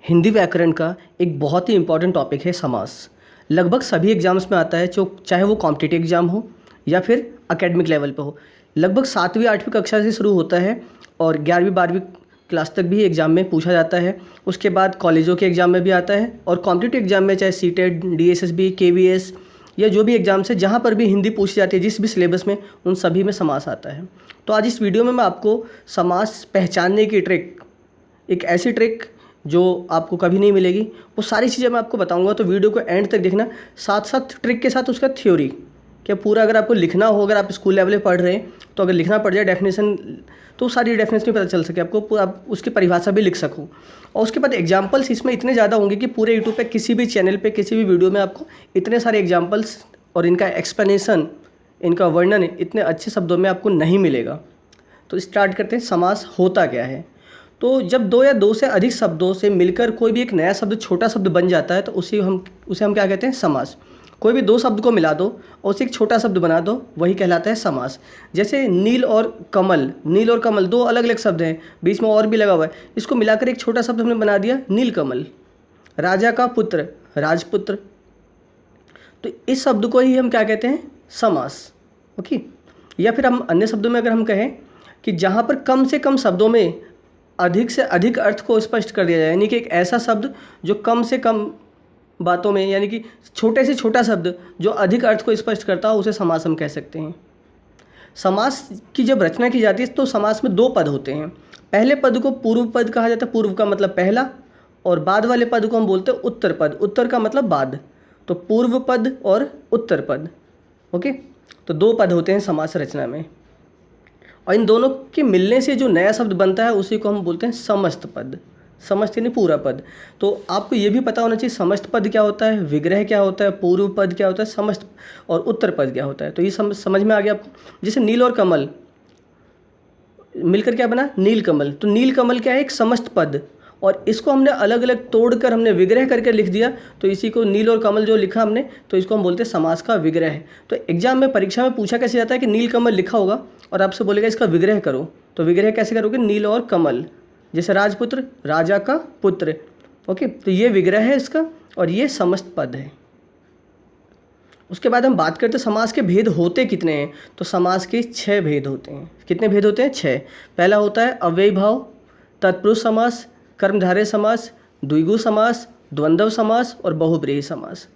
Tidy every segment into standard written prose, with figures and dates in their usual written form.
हिंदी व्याकरण का एक बहुत ही इम्पॉर्टेंट टॉपिक है समास। लगभग सभी एग्जाम्स में आता है, जो चाहे वो कॉम्पिटिटिव एग्जाम हो या फिर एकेडमिक लेवल पे हो। लगभग 7वीं 8वीं कक्षा से शुरू होता है और 11वीं 12वीं क्लास तक भी एग्ज़ाम में पूछा जाता है। उसके बाद कॉलेजों के एग्ज़ाम में भी आता है और कॉम्पिटिटिव एग्जाम में चाहे सीटेट, डीएसएसबी, केवीएस या जो भी एग्ज़ाम्स है जहाँ पर भी हिंदी पूछी जाती है, जिस भी सिलेबस में, उन सभी में समास आता है। तो आज इस वीडियो में मैं आपको समास पहचानने की ट्रिक, एक ऐसी ट्रिक जो आपको कभी नहीं मिलेगी, वो सारी चीज़ें मैं आपको बताऊंगा। तो वीडियो को एंड तक देखना, साथ साथ ट्रिक के साथ उसका थ्योरी क्या पूरा अगर आपको लिखना हो, अगर आप स्कूल लेवल पे पढ़ रहे हैं तो अगर लिखना पड़ जाए डेफिनेशन, तो सारी डेफिनेशन पता चल सके आपको, आप उसकी परिभाषा भी लिख सको। और उसके बाद एग्जाम्पल्स इसमें इतने ज़्यादा होंगे कि पूरे यूट्यूब पे किसी भी चैनल पे, किसी भी वीडियो में आपको इतने सारे एग्जाम्पल्स और इनका एक्सप्लेनेशन, इनका वर्णन इतने अच्छे शब्दों में आपको नहीं मिलेगा। तो स्टार्ट करते हैं, समास होता क्या है। तो जब दो या दो से अधिक शब्दों से मिलकर कोई भी एक नया शब्द, छोटा शब्द बन जाता है, तो उसे हम क्या कहते हैं, समास। कोई भी दो शब्द को मिला दो और उसे एक छोटा शब्द बना दो, वही कहलाता है समास। जैसे नील और कमल, नील और कमल दो अलग अलग शब्द हैं, बीच में और भी लगा हुआ है, इसको मिलाकर एक छोटा शब्द हमने बना दिया नील कमल। राजा का पुत्र, राजपुत्र, तो इस शब्द को ही हम क्या कहते हैं, समास। ओके। या फिर हम अन्य शब्दों में अगर हम कहें कि जहाँ पर कम से कम शब्दों में अधिक से अधिक अर्थ को स्पष्ट कर दिया जाए, यानी कि एक ऐसा शब्द जो कम से कम बातों में, यानी कि छोटे से छोटा शब्द जो अधिक अर्थ को स्पष्ट करता हो, उसे समास हम कह सकते हैं। समास की जब रचना की जाती है तो समास में दो पद होते हैं। पहले पद को पूर्व पद कहा जाता है, पूर्व का मतलब पहला, और बाद वाले पद को हम बोलते हैं उत्तर पद, उत्तर का मतलब बाद। तो पूर्व पद और उत्तर पद। ओके। तो दो पद होते हैं समास रचना में, और इन दोनों के मिलने से जो नया शब्द बनता है उसी को हम बोलते हैं समस्त पद। समस्त यानी पूरा पद। तो आपको ये भी पता होना चाहिए समस्त पद क्या होता है, विग्रह क्या होता है, पूर्व पद क्या होता है, समस्त और उत्तर पद क्या होता है। तो ये समझ में आ गया आपको। जैसे नील और कमल मिलकर क्या बना, नील कमल। तो नील कमल क्या है, एक समस्त पद, और इसको हमने अलग अलग तोड़कर हमने विग्रह करके लिख दिया, तो इसी को नील और कमल जो लिखा हमने, तो इसको हम बोलते हैं समास का विग्रह। तो एग्जाम में, परीक्षा में पूछा कैसे जाता है कि नील कमल लिखा होगा और आपसे बोलेगा इसका विग्रह करो, तो विग्रह कैसे करोगे, नील और कमल। जैसे राजपुत्र, राजा का पुत्र। ओके। तो ये विग्रह है इसका और ये समस्त पद है। उसके बाद हम बात करते हैं समास के भेद होते कितने हैं। तो समास के 6 भेद होते हैं। कितने भेद होते हैं, 6। पहला होता है अव्ययी भाव, तत्पुरुष समास, कर्मधारय समास, द्विगु समास, द्वंद्व समास और बहुब्रीहि समास।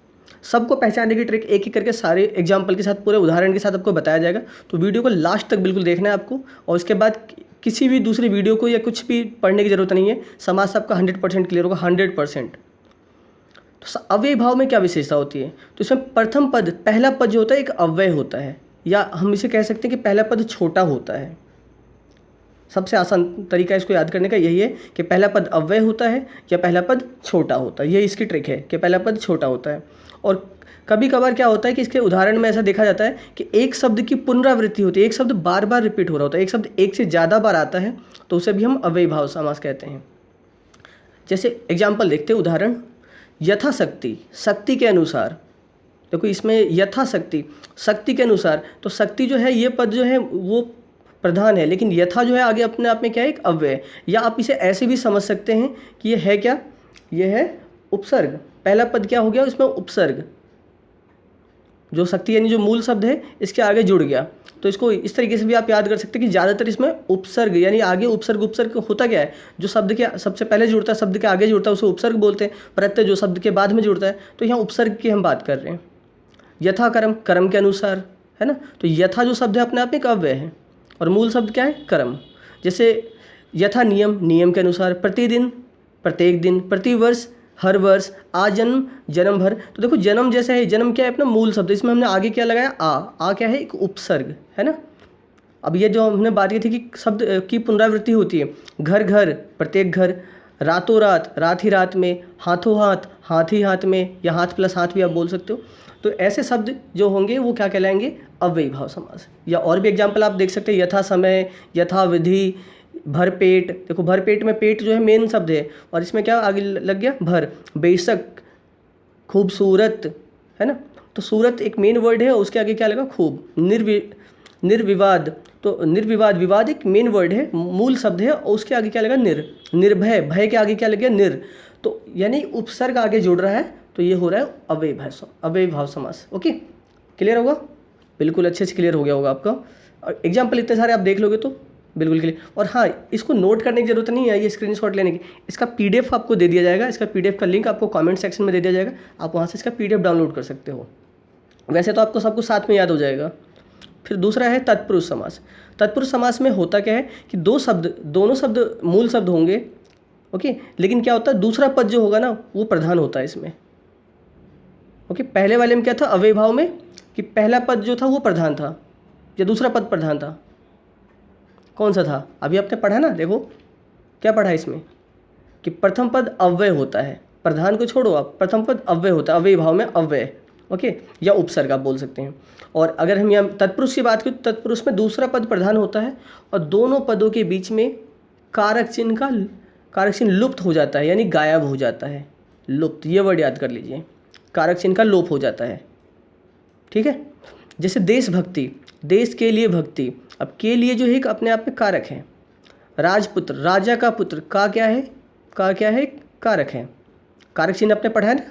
सबको पहचानने की ट्रिक एक एक करके सारे एग्जाम्पल के साथ, पूरे उदाहरण के साथ आपको बताया जाएगा। तो वीडियो को लास्ट तक बिल्कुल देखना है आपको, और उसके बाद किसी भी दूसरी वीडियो को या कुछ भी पढ़ने की ज़रूरत नहीं है। समास आपका 100% क्लियर होगा, 100%। तो अव्ययी भाव में क्या विशेषता होती है, तो इसमें प्रथम पद, पहला पद जो होता है एक अव्यय होता है, या हम इसे कह सकते हैं कि पहला पद छोटा होता है। सबसे आसान तरीका इसको याद करने का यही है कि पहला पद अव्यय होता है या पहला पद छोटा होता है। ये इसकी ट्रिक है कि पहला पद छोटा होता है। और कभी कभार क्या होता है कि इसके उदाहरण में ऐसा देखा जाता है कि एक शब्द की पुनरावृत्ति होती है, एक शब्द बार बार रिपीट हो रहा होता है, एक शब्द एक से ज़्यादा बार आता है, तो उसे भी हम अव्ययी भाव समास कहते हैं। जैसे एग्जाम्पल देखते हैं, उदाहरण, यथाशक्ति, शक्ति के अनुसार। देखो इसमें यथाशक्ति, शक्ति के अनुसार, तो शक्ति जो है, ये पद जो है वो प्रधान है, लेकिन यथा जो है आगे अपने आप में क्या है, एक अव्यय। या आप इसे ऐसे भी समझ सकते हैं कि ये है क्या, ये है उपसर्ग। पहला पद क्या हो गया, इसमें उपसर्ग, जो शक्ति यानी जो मूल शब्द है इसके आगे जुड़ गया। तो इसको इस तरीके से भी आप याद कर सकते हैं कि ज़्यादातर इसमें उपसर्ग, यानी आगे उपसर्ग, उपसर्ग होता क्या है, जो शब्द के सबसे पहले जुड़ता है, शब्द के आगे जुड़ता है, उसे उपसर्ग बोलते हैं। प्रत्यय जो शब्द के बाद में जुड़ता है, तो यहाँ उपसर्ग की हम बात कर रहे हैं। यथा कर्म, कर्म के अनुसार, है ना। तो यथा जो शब्द है अपने आप में एक अव्यय है, और मूल शब्द क्या है, कर्म। जैसे यथा नियम, नियम के अनुसार, प्रतिदिन, प्रत्येक दिन, प्रतिवर्ष, हर वर्ष, आजन्म, जन्म भर। तो देखो जन्म जैसे है, जन्म क्या है, अपना मूल शब्द, इसमें हमने आगे क्या लगाया, आ क्या है, एक उपसर्ग, है ना। अब ये जो हमने बात की थी कि शब्द की पुनरावृत्ति होती है, घर घर, प्रत्येक घर, रातों रात, रात ही रात में, हाथों हाथ, हाथ ही हाथ में, या हाथ प्लस हाथ भी आप बोल सकते हो। तो ऐसे शब्द जो होंगे वो क्या कहलाएंगे, अव्ययी भाव समास। या और भी एग्जाम्पल आप देख सकते हैं, यथा समय, यथा विधि, भरपेट। देखो भरपेट में पेट जो है मेन शब्द है, और इसमें क्या आगे लग गया, भर। बेशक, खूबसूरत, है ना। तो सूरत एक मेन वर्ड है, और उसके आगे क्या लगा, खूब। निर्विवाद, तो निर्विवाद, विवाद एक मेन वर्ड है, मूल शब्द है, और उसके आगे क्या लगेगा निर्भय, भय के आगे क्या लगेगा तो यानी उपसर्ग आगे जुड़ रहा है, तो ये हो रहा है अव्ययीभाव समास। ओके, क्लियर होगा? बिल्कुल अच्छे से क्लियर हो गया होगा आपका। और एग्जाम्पल इतने सारे आप देख लोगे तो बिल्कुल क्लियर। और हाँ, इसको नोट करने की जरूरत नहीं है, ये स्क्रीनशॉट लेने की, इसका PDF आपको दे दिया जाएगा, इसका PDF का लिंक आपको कमेंट सेक्शन में दे दिया जाएगा, आप वहाँ से इसका PDF डाउनलोड कर सकते हो। वैसे तो आपको सब कुछ साथ में याद हो जाएगा। फिर दूसरा है तत्पुरुष समास। तत्पुरुष समास में होता क्या है कि दोनों शब्द मूल शब्द होंगे, ओके, लेकिन क्या होता है दूसरा पद जो होगा ना वो प्रधान होता है इसमें। ओके, पहले वाले में क्या था अव्ययीभाव में कि पहला पद जो था वो प्रधान था या दूसरा पद प्रधान था, कौन सा था? अभी आपने पढ़ा ना, देखो क्या पढ़ा इसमें कि प्रथम पद अव्यय होता है, प्रधान को छोड़ो आप, प्रथम पद अव्यय होता है, अव्ययीभाव में अव्यय, ओके, या उपसर्ग आप बोल सकते हैं। और अगर हम यहाँ तत्पुरुष की बात करें तो तत्पुरुष में दूसरा पद प्रधान होता है और दोनों पदों के बीच में कारक चिन्ह लुप्त हो जाता है, यानी गायब हो जाता है, लुप्त, ये वर्ड याद कर लीजिए, कारक चिन्ह का लोप हो जाता है। ठीक है, जैसे देशभक्ति, देश के लिए भक्ति, अब के लिए जो है एक अपने आप में कारक है। राजपुत्र, राजा का पुत्र, का क्या है कारक है, कारक चिन्ह आपने पढ़ा है ना,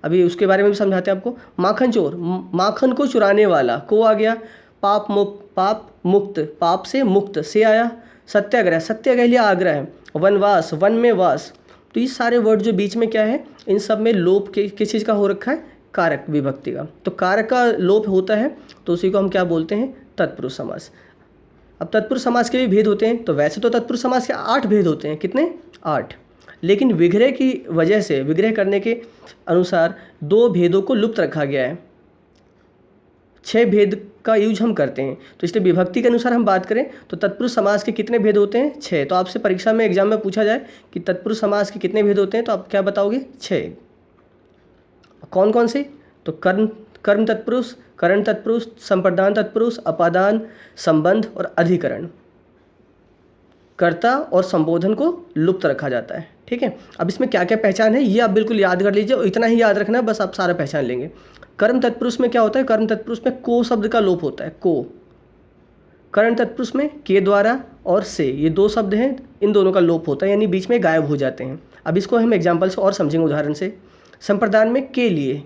अभी उसके बारे में भी समझाते हैं आपको। माखन चोर, माखन को चुराने वाला, को आ गया, पाप मुक्त, पाप से मुक्त, से आया सत्याग्रह, सत्याग्रह लिए आग्रह है, वनवास, वन में वास, तो ये सारे वर्ड जो बीच में क्या है, इन सब में लोप किस चीज़ का हो रखा है, कारक विभक्ति का। तो कारक का लोप होता है तो उसी को हम क्या बोलते हैं, तत्पुरुष समास। अब तत्पुरुष समास के भी भेद होते हैं, तो वैसे तो तत्पुरुष समास के 8 भेद होते हैं, कितने? 8, लेकिन विग्रह की वजह से, विग्रह करने के अनुसार 2 भेदों को लुप्त रखा गया है, 6 भेद का यूज हम करते हैं। तो इसलिए विभक्ति के अनुसार हम बात करें तो तत्पुरुष समास के कितने भेद होते हैं? 6। तो आपसे परीक्षा में एग्जाम में पूछा जाए कि तत्पुरुष समास के कितने भेद होते हैं, तो आप क्या बताओगे? 6। कौन कौन से? तो कर्म तत्पुरुष, करण तत्पुरुष, संप्रदान तत्पुरुष, अपादान, संबंध और अधिकरण। कर्ता और संबोधन को लुप्त रखा जाता है। ठीक है, अब इसमें क्या क्या पहचान है ये आप बिल्कुल याद कर लीजिए, इतना ही याद रखना, बस आप सारा पहचान लेंगे। कर्म तत्पुरुष में क्या होता है? कर्म तत्पुरुष में को शब्द का लोप होता है, को। करण तत्पुरुष में के द्वारा और से, ये 2 शब्द हैं, इन दोनों का लोप होता है, यानी बीच में गायब हो जाते हैं। अब इसको हम एग्जाम्पल से और समझेंगे, उदाहरण से। संप्रदान में के लिए,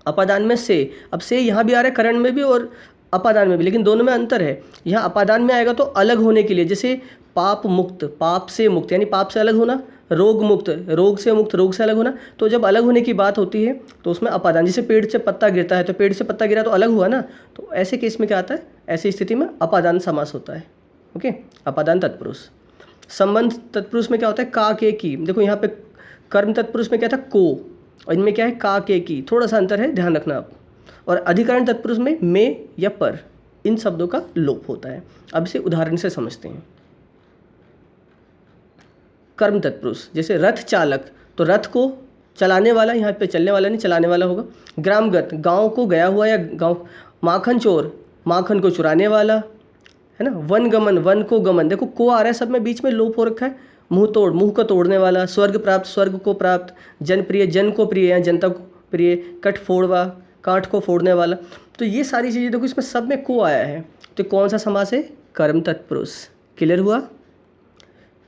अपादान में से। अब से यहाँ भी आ रहा है, करण में भी और अपादान में भी, लेकिन दोनों में अंतर है। यहाँ अपादान में आएगा तो अलग होने के लिए, जैसे पाप मुक्त, पाप से मुक्त, यानी पाप से अलग होना, रोग मुक्त, रोग से मुक्त, रोग से अलग होना। तो जब अलग होने की बात होती है तो उसमें अपादान, जैसे पेड़ से पत्ता गिरता है तो पेड़ से पत्ता गिरा तो अलग हुआ ना, तो ऐसे केस में क्या आता है, ऐसी स्थिति में अपादान समास होता है। ओके, अपादान तत्पुरुष। संबंध तत्पुरुष में क्या होता है? का के की। देखो यहाँ पे कर्म तत्पुरुष में क्या था? को, और इनमें क्या है? का के की, थोड़ा सा अंतर है, ध्यान रखना आप। और अधिकरण तत्पुरुष में या पर, इन शब्दों का लोप होता है। अब इसे उदाहरण से समझते हैं। कर्म तत्पुरुष, जैसे रथ चालक, तो रथ को चलाने वाला, यहाँ पे चलने वाला नहीं, चलाने वाला होगा। ग्रामगत, गांव को गया हुआ या गांव। माखन चोर, माखन को चुराने वाला, है ना। वन गमन, वन को गमन, देखो को आ रहा है, सब में बीच में लोप हो रखा है। मुंह तोड़, मुंह को तोड़ने वाला। स्वर्ग प्राप्त, स्वर्ग को प्राप्त। जनप्रिय, जन को प्रिय या जनता को प्रिय। कट फोड़वा, काठ को फोड़ने वाला। तो ये सारी चीज़ें देखो इसमें सब में को आया है, तो कौन सा समास है? कर्म तत्पुरुष। क्लियर हुआ?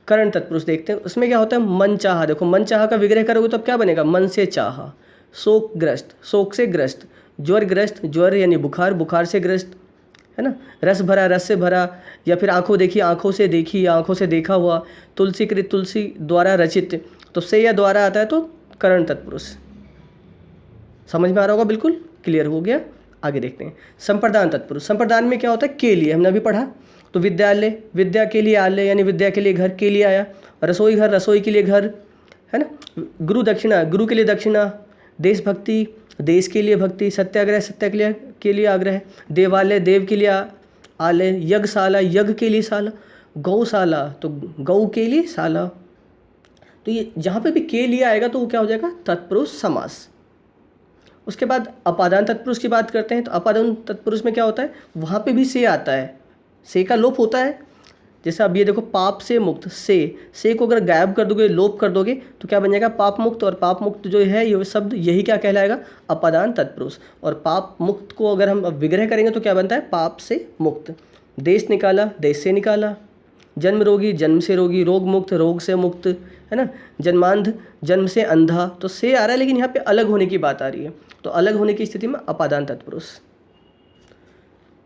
करण तत्पुरुष देखते हैं, उसमें क्या होता है? मन चाहा। देखो मन चाहा का विग्रह करोगे तो अब क्या बनेगा? मन से चाहा। शोकग्रस्त, शोक से ग्रस्त। ज्वरग्रस्त, ज्वर यानी बुखार, बुखार से ग्रस्त, है ना। रस भरा, रस से भरा। या फिर आंखों देखी, आंखों से देखी, आंखों से देखा हुआ। तुलसीकृत, तुलसी द्वारा रचित, तो से या द्वारा आता है तो करण तत्पुरुष। समझ में आ रहा होगा? बिल्कुल क्लियर हो गया। आगे देखते हैं संप्रदान तत्पुरुष। संप्रदान में क्या होता है? के लिए, हमने अभी पढ़ा। तो विद्यालय, विद्या के लिए आलय, यानी विद्या के लिए घर, के लिए आया। रसोई घर, रसोई के लिए घर, है ना। गुरु दक्षिणा, गुरु के लिए दक्षिणा। देशभक्ति, देश के लिए भक्ति। सत्याग्रह, सत्याग्रह के लिए आग्रह। देवालय, देव के लिए आलय। यज्ञशाला, यज्ञ के लिए शाला। गौशाला, तो गौ के लिए शाला। तो ये जहाँ पे भी के लिए आएगा तो वो क्या हो जाएगा? तत्पुरुष समास। उसके बाद अपादान तत्पुरुष की बात करते हैं। तो अपादान तत्पुरुष में क्या होता है? वहाँ पे भी से आता है, से का लोप होता है। जैसे अब ये देखो, पाप से मुक्त, से को अगर गायब कर दोगे, लोप कर दोगे तो क्या बन जाएगा? पाप मुक्त। और पाप मुक्त जो है ये शब्द, यही क्या कहलाएगा? अपादान तत्पुरुष। और पाप मुक्त को अगर हम विग्रह करेंगे तो क्या बनता है? पाप से मुक्त। देश निकाला, देश से निकाला। जन्म रोगी, जन्म से रोगी। रोग मुक्त, रोग से मुक्त, है ना। जन्मांध, जन्म से अंधा। तो से आ रहा है लेकिन यहाँ पे अलग होने की बात आ रही है, तो अलग होने की स्थिति में अपादान तत्पुरुष।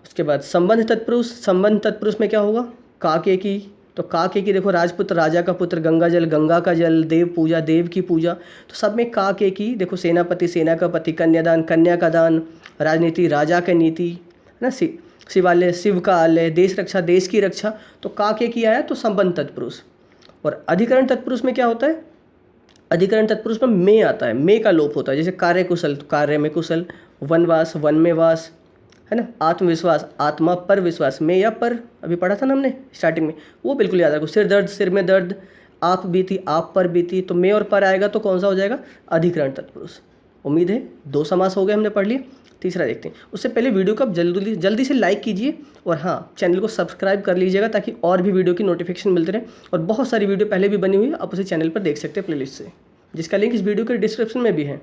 उसके बाद संबंध तत्पुरुष। संबंध तत्पुरुष में क्या होगा? का के की। तो का के की देखो, राजपुत्र, राजा का पुत्र, गंगा जल, गंगा का जल, देव पूजा, देव की पूजा। तो सब में का के की। देखो सेनापति, सेना का पति, कन्यादान, कन्या का दान, राजनीति, राजा का नीति, है ना। शिवालय, शिव का आलय, देश रक्षा, देश की रक्षा। तो का के की आया तो संबंध तत्पुरुष। और अधिकरण तत्पुरुष में क्या होता है? अधिकरण तत्पुरुष में में आता है, में का लोप होता है। जैसे कार्य कुशल, तो कार्य में कुशल। वनवास, वन में वास, है ना। आत्मविश्वास, आत्मा पर विश्वास। में या पर अभी पढ़ा था ना हमने स्टार्टिंग में, वो बिल्कुल याद रखो। सिर दर्द, सिर में दर्द। आप बीती, आप पर बीती। तो में और पर आएगा तो कौन सा हो जाएगा? अधिकरण तत्पुरुष। उम्मीद है 2 समास हो गए, हमने पढ़ लिए। तीसरा देखते हैं। उससे पहले वीडियो को आप जल्दी से लाइक कीजिए और हाँ, चैनल को सब्सक्राइब कर लीजिएगा ताकि और भी वीडियो की नोटिफिकेशन मिलते रहे। और बहुत सारी वीडियो पहले भी बनी हुई है, आप उसे चैनल पर देख सकते हैं प्लेलिस्ट से, जिसका लिंक इस वीडियो के डिस्क्रिप्शन में भी है।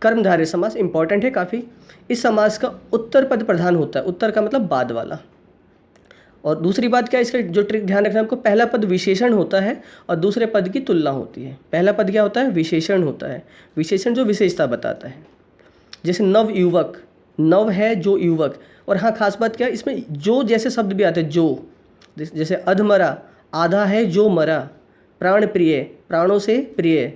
कर्मधारय समास इंपॉर्टेंट है काफ़ी। इस समास का उत्तर पद प्रधान होता है। उत्तर का मतलब बाद वाला। और दूसरी बात क्या है इसका जो ट्रिक ध्यान रखना है आपको, पहला पद विशेषण होता है और दूसरे पद की तुलना होती है। पहला पद क्या होता है? विशेषण होता है। विशेषण जो विशेषता बताता है। जैसे नव युवक, नव है जो युवक। और हाँ, खास बात क्या है इसमें, जो जैसे शब्द भी आते हैं, जो, जैसे अधमरा, आधा है जो मरा। प्राण प्रिय, प्राणों से प्रिय, है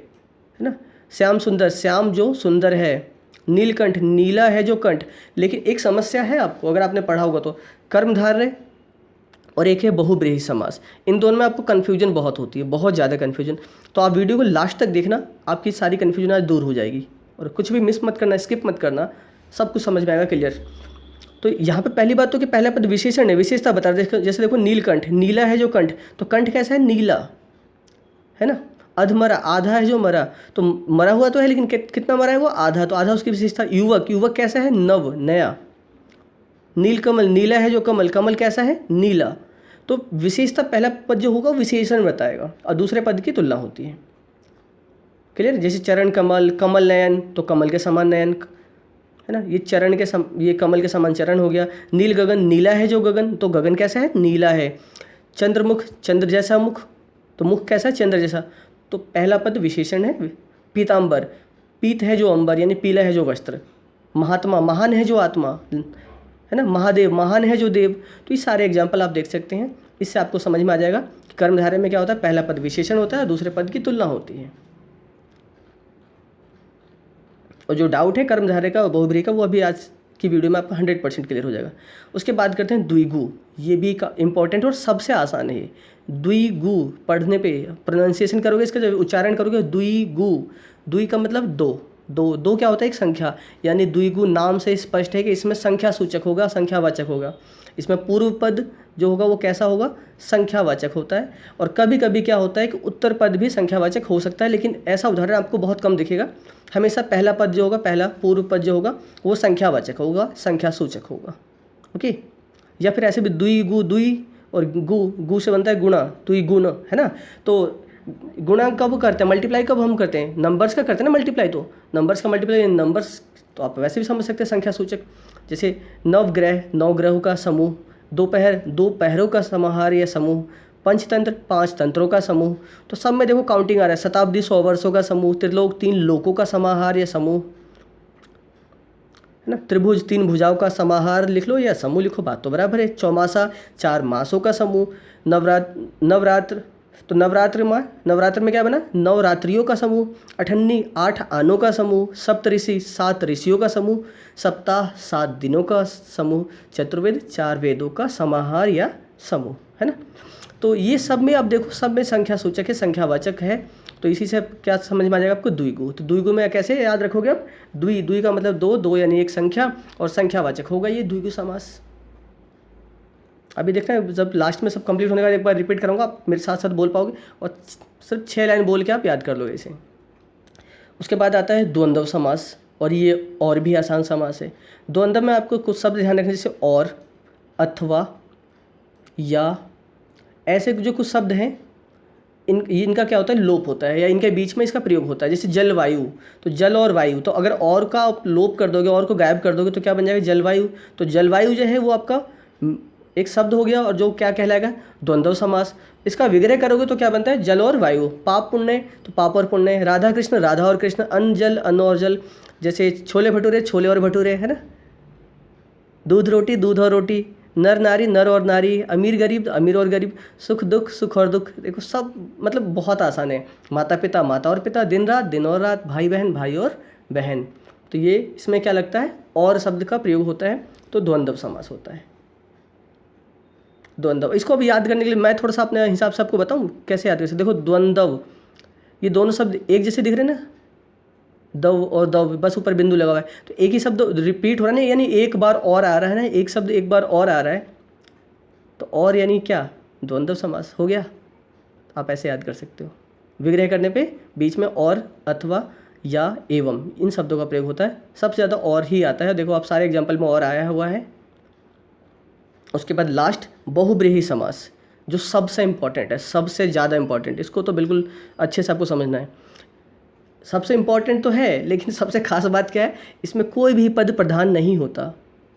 ना। श्याम सुंदर, श्याम जो सुंदर है। नीलकंठ, नीला है जो कंठ। लेकिन एक समस्या है आपको, अगर आपने पढ़ा होगा तो, कर्मधारय और एक है बहुब्रीहि समास। इन दोनों में आपको कन्फ्यूजन बहुत होती है, बहुत ज़्यादा कन्फ्यूजन। तो आप वीडियो को लास्ट तक देखना, आपकी सारी कन्फ्यूजन आज दूर हो जाएगी। और कुछ भी मिस मत करना, स्किप मत करना, सब कुछ समझ में आएगा क्लियर। तो यहाँ पे पहली बात तो कि पहला पद विशेषण है, विशेषता बता रहे हैं। जैसे देखो नीलकंठ, नीला है जो कंठ। तो कंठ कैसा है? नीला, है ना। अधमरा, आधा है जो मरा। तो मरा हुआ तो है लेकिन कितना मरा है वो? आधा। तो आधा उसकी विशेषता। युवक, युवक कैसा है? नव, नया। नीलकमल, नीला है जो कमल। कमल कैसा है? नीला। तो विशेषता पहला पद जो होगा वो विशेषण बताएगा और दूसरे पद की तुलना होती है। क्लियर? जैसे चरण कमल, कमल नयन, तो कमल के समान नयन, है ना। ये चरण के ये कमल के समान चरण हो गया। नील गगन, नीला है जो गगन। तो गगन कैसा है? नीला है। चंद्रमुख, चंद्र जैसा मुख। तो मुख कैसा है? चंद्र जैसा। तो पहला पद विशेषण है। पीताम्बर, पीत है जो अंबर, यानी पीला है जो वस्त्र। महात्मा, महान है जो आत्मा, है ना। महादेव, महान है जो देव। तो ये सारे एग्जाम्पल आप देख सकते हैं। इससे आपको समझ में आ जाएगा कि कर्मधारय में क्या होता है, पहला पद विशेषण होता है, दूसरे पद की तुलना होती है। और जो डाउट है कर्मधारय का और बहुब्रीहि का, वो अभी आज की वीडियो में आपको 100% क्लियर हो जाएगा। उसके बाद करते हैं द्विगु। ये भी इंपॉर्टेंट और सबसे आसान है। द्विगु पढ़ने पे प्रोनाउंसिएशन करोगे, इसका जब उच्चारण करोगे, द्विगु। द्वि का मतलब दो। दो क्या होता है? एक संख्या। यानी द्विगु नाम से स्पष्ट है कि इसमें संख्या सूचक होगा, संख्यावाचक होगा। इसमें पूर्व पद जो होगा वो कैसा होगा? संख्यावाचक होता है। और कभी कभी क्या होता है कि उत्तर पद भी संख्यावाचक हो सकता है, लेकिन ऐसा उदाहरण आपको बहुत कम दिखेगा। हमेशा पहला पद जो होगा, पहला पूर्व पद जो होगा वो संख्यावाचक होगा, संख्या सूचक होगा। ओके। या फिर ऐसे भी द्विगु, द्वि और गु से बनता है गुणा, द्विगुण, है ना। तो गुणा कब करते हैं? मल्टीप्लाई कब हम करते हैं? नंबर्स का करते हैं ना मल्टीप्लाई। तो नंबर्स का मल्टीप्लाई, नंबर्स तो आप वैसे भी समझ सकते हैं संख्या सूचक। जैसे नवग्रह, 9 ग्रहों का समूह। दोपहर, 2 पहरों का समाहार या समूह। पंचतंत्र, 5 तंत्रों का समूह। तो सब में देखो काउंटिंग आ रहा है। शताब्दी, 100 वर्षों का समूह। त्रिलोक, 3 लोकों का समाहार या समूह, है ना। त्रिभुज, 3 भुजाओं का समाहार लिख लो या समूह लिखो, बात तो बराबर है। चौमासा, 4 मासों का समूह। नवरात्र, तो नवरात्र में क्या बना? 9 रात्रियों का समूह। अठन्नी, 8 आनों का समूह। सप्तऋषि, 7 ऋषियों का समूह। सप्ताह, 7 दिनों का समूह। चतुर्वेद, 4 वेदों का समाहार या समूह, है ना। तो ये सब में आप देखो, सब में संख्या सूचक है, संख्यावाचक है। तो इसी से क्या समझ में आ जाएगा आपको? द्विगु। तो द्विगु में कैसे याद रखोगे आप? द्वि का मतलब दो यानी एक संख्या और संख्यावाचक होगा ये द्विगु समास। अभी देखना है, जब लास्ट में सब कंप्लीट होने का एक बार रिपीट करूँगा, आप मेरे साथ साथ बोल पाओगे और सिर्फ 6 लाइन बोल के आप याद कर लोगे इसे। उसके बाद आता है द्वंद्व समास, और ये और भी आसान समास है। द्वंद्व में आपको कुछ शब्द ध्यान रखने, जैसे और, अथवा, या, ऐसे जो कुछ शब्द हैं इनका क्या होता है? लोप होता है, या इनके बीच में इसका प्रयोग होता है। जैसे जलवायु, तो जल और वायु, तो अगर और का आप लोप कर दोगे, और को गायब कर दोगे तो क्या बन जाएगा? जलवायु। तो जलवायु जो है वो आपका एक शब्द हो गया और जो क्या कहलाएगा, द्वंद्व समास। इसका विग्रह करोगे तो क्या बनता है, जल और वायु, पाप पुण्य तो पाप और पुण्य, राधा कृष्ण राधा और कृष्ण, अन्न जल अन्न और जल, जैसे छोले भटूरे छोले और भटूरे, है ना, दूध रोटी दूध और रोटी, नर नारी नर और नारी, अमीर गरीब अमीर और गरीब, सुख दुख सुख और दुख। देखो सब मतलब बहुत आसान है। माता पिता माता और पिता, दिन रात दिन और रात, भाई बहन भाई और बहन। तो ये इसमें क्या लगता है, और शब्द का प्रयोग होता है तो द्वंद्व समास होता है। द्वंद्व, इसको भी याद करने के लिए मैं थोड़ा सा अपने हिसाब से आपको बताऊं कैसे याद कर सकते। देखो द्वंद्व, ये दोनों शब्द एक जैसे दिख रहे हैं ना, दव और दव, बस ऊपर बिंदु लगा हुआ है, तो एक ही शब्द रिपीट हो रहा है ना, यानी एक बार और आ रहा है ना, एक शब्द एक बार और आ रहा है, तो और यानी क्या, द्वंद्व समास हो गया। आप ऐसे याद कर सकते हो। विग्रह करने पे बीच में और अथवा या एवं इन शब्दों का प्रयोग होता है। सबसे ज़्यादा और ही आता है, देखो आप सारे एग्जाम्पल में और आया हुआ है। उसके बाद लास्ट बहुब्रीहि समास, जो सबसे इम्पॉर्टेंट है, सबसे ज़्यादा इम्पॉर्टेंट, इसको तो बिल्कुल अच्छे से आपको समझना है। सबसे इम्पॉर्टेंट तो है, लेकिन सबसे खास बात क्या है, इसमें कोई भी पद प्रधान नहीं होता।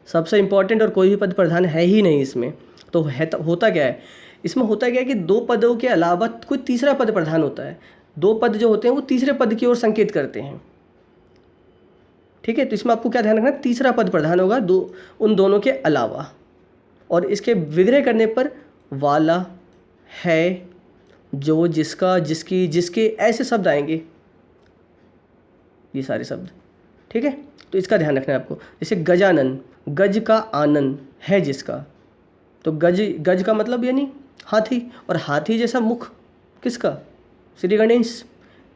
सबसे इम्पॉर्टेंट और कोई भी पद प्रधान है ही नहीं इसमें। तो है तो होता क्या है, इसमें होता क्या है कि दो पदों के अलावा कोई तीसरा पद प्रधान होता है। दो पद जो होते हैं वो तीसरे पद की ओर संकेत करते हैं। ठीक है, तो इसमें आपको क्या ध्यान रखना, तीसरा पद प्रधान होगा उन दोनों के अलावा। और इसके विग्रह करने पर वाला, है, जो, जिसका, जिसकी, जिसके, ऐसे शब्द आएंगे, ये सारे शब्द। ठीक है, तो इसका ध्यान रखना है आपको। जैसे गजानन, गज का आनंद, है जिसका, तो गज, गज का मतलब यानी हाथी, और हाथी जैसा मुख किसका, श्री गणेश।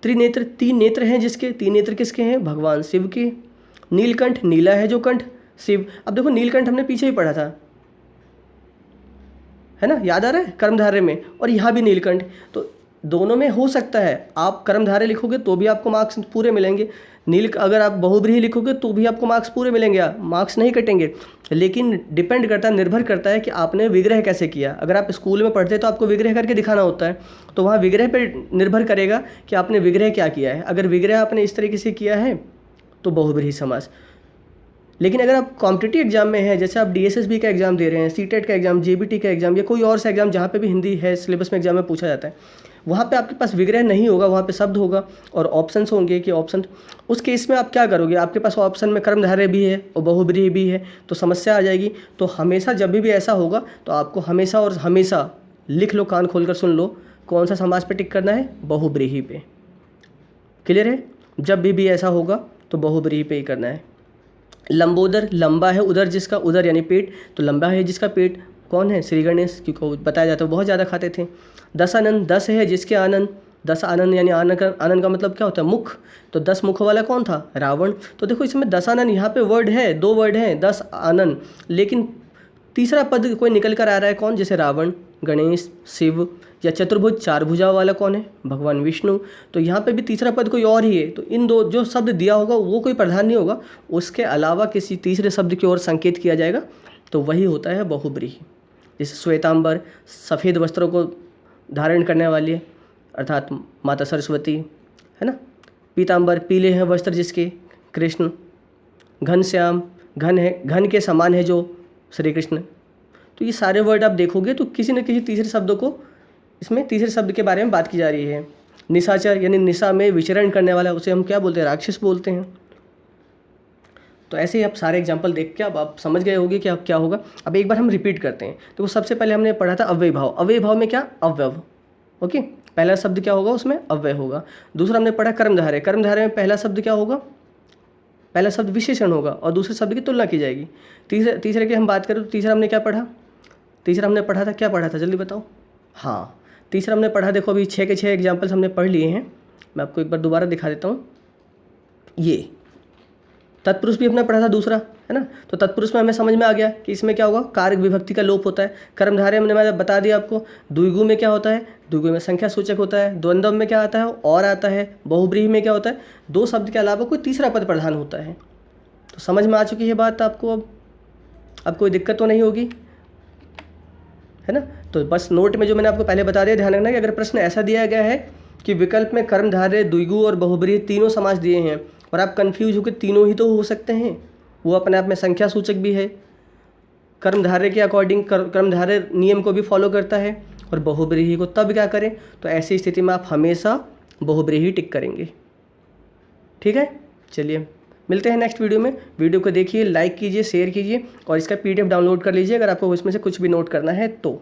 त्रिनेत्र, तीन नेत्र हैं जिसके, तीन नेत्र किसके हैं, भगवान शिव के। नीलकंठ, नीला है जो कंठ, शिव। अब देखो नीलकंठ हमने पीछे ही पढ़ा था, है ना, याद आ रहा है, कर्मधारय में, और यहाँ भी नीलकंठ। तो दोनों में हो सकता है आप कर्मधारय लिखोगे तो भी आपको मार्क्स पूरे मिलेंगे, अगर आप बहुब्रीहि लिखोगे तो भी आपको मार्क्स पूरे मिलेंगे, मार्क्स नहीं कटेंगे। लेकिन डिपेंड करता है, निर्भर करता है कि आपने विग्रह कैसे किया। अगर आप स्कूल में पढ़ते तो आपको विग्रह करके दिखाना होता है, तो वहाँ विग्रह पर निर्भर करेगा कि आपने विग्रह क्या किया है। अगर विग्रह आपने इस तरीके से किया है तो बहुब्रीहि समास। लेकिन अगर आप कॉम्पिटिटिव एग्जाम में हैं, जैसे आप डीएसएसबी का एग्जाम दे रहे हैं, सीटेट का एग्जाम, जेबीटी का एग्जाम, या कोई और सा एग्जाम जहाँ पे भी हिंदी है सिलेबस में एग्जाम में पूछा जाता है, वहाँ पे आपके पास विग्रह नहीं होगा, वहाँ पे शब्द होगा और ऑप्शंस होंगे कि ऑप्शन। उस केस में आप क्या करोगे, आपके पास ऑप्शन में कर्मधारय भी है और बहुब्रीहि भी है, तो समस्या आ जाएगी। तो हमेशा जब भी ऐसा होगा तो आपको हमेशा और हमेशा लिख लो, कान खोल कर सुन लो, कौन सा समास पे टिक करना है, बहुब्रीहि पे। क्लियर है, जब भी ऐसा होगा तो बहुब्रीहि पे ही करना है। लंबोदर, लंबा है उधर जिसका, उधर यानी पेट, तो लंबा है जिसका पेट कौन है, श्री गणेश, क्योंकि बताया जाता है बहुत ज़्यादा खाते थे। दस आनंद, दस है जिसके आनंद, दस आनंद यानी आनंद का मतलब क्या होता है, मुख, तो 10 मुख वाला कौन था, रावण। तो देखो इसमें 10 आनंद, यहाँ पे वर्ड है, 2 वर्ड हैं, 10 आनंद, लेकिन तीसरा पद कोई निकल कर आ रहा है, कौन, जैसे रावण, गणेश, शिव, या चतुर्भुज 4 भुजा वाला कौन है, भगवान विष्णु। तो यहाँ पे भी तीसरा पद कोई और ही है। तो इन दो जो शब्द दिया होगा वो कोई प्रधान नहीं होगा, उसके अलावा किसी तीसरे शब्द की ओर संकेत किया जाएगा, तो वही होता है बहुब्रीहि। जैसे श्वेतांबर, सफ़ेद वस्त्रों को धारण करने वाली अर्थात माता सरस्वती, है ना। पीतांबर, पीले हैं वस्त्र जिसके, कृष्ण। घनश्याम, घन है, घन के समान है जो, श्री कृष्ण। तो ये सारे वर्ड आप देखोगे तो किसी न किसी तीसरे शब्दों को, इसमें तीसरे शब्द के बारे में बात की जा रही है। निशाचर यानी निशा में विचरण करने वाला, उसे हम क्या बोलते हैं, राक्षस बोलते हैं। तो ऐसे ही आप सारे एग्जाम्पल देख के अब आप समझ गए होंगे कि अब क्या होगा। अब एक बार हम रिपीट करते हैं। तो सबसे पहले हमने पढ़ा था अव्यय भाव। अव्यय भाव में क्या, अव्यव, ओके, पहला शब्द क्या होगा उसमें, अव्यय होगा। दूसरा हमने पढ़ा कर्मधारय। कर्मधारय में पहला शब्द क्या होगा, पहला शब्द विशेषण होगा और दूसरे शब्द की तुलना की जाएगी। तीसरे की हम बात करें तो तीसरा हमने क्या पढ़ा, तीसरा हमने पढ़ा था, क्या पढ़ा था जल्दी बताओ। हाँ, तीसरा हमने पढ़ा, देखो अभी 6 के 6 एग्जाम्पल्स हमने पढ़ लिए हैं। मैं आपको एक बार दोबारा दिखा देता हूँ। ये तत्पुरुष भी हमने पढ़ा था दूसरा, है ना। तो तत्पुरुष में हमें समझ में आ गया कि इसमें क्या होगा, कारक विभक्ति का लोप होता है। कर्मधारय में मैंने बता दिया आपको। द्विगु में क्या होता है, द्विगु में संख्या सूचक होता है। द्वंद्व में क्या आता है, और आता है। बहुब्रीहि में क्या होता है, 2 शब्द के अलावा कोई तीसरा पद प्रधान होता है। तो समझ में आ चुकी है बात आपको। अब कोई दिक्कत तो नहीं होगी, है ना। तो बस नोट में जो मैंने आपको पहले बता दिया, ध्यान रखना कि अगर प्रश्न ऐसा दिया गया है कि विकल्प में कर्मधारय, द्विगु और बहुब्रीहि तीनों समास दिए हैं और आप कंफ्यूज हो कि तीनों ही तो हो सकते हैं, वो अपने आप में संख्या सूचक भी है, कर्मधारय के अकॉर्डिंग कर्मधारय नियम को भी फॉलो करता है और बहुब्रीहि को, तब क्या करें, तो ऐसी स्थिति में आप हमेशा बहुब्रीहि टिक करेंगे। ठीक है, चलिए मिलते हैं नेक्स्ट वीडियो में। वीडियो को देखिए, लाइक कीजिए, शेयर कीजिए और इसका PDF डाउनलोड कर लीजिए अगर आपको इसमें से कुछ भी नोट करना है तो।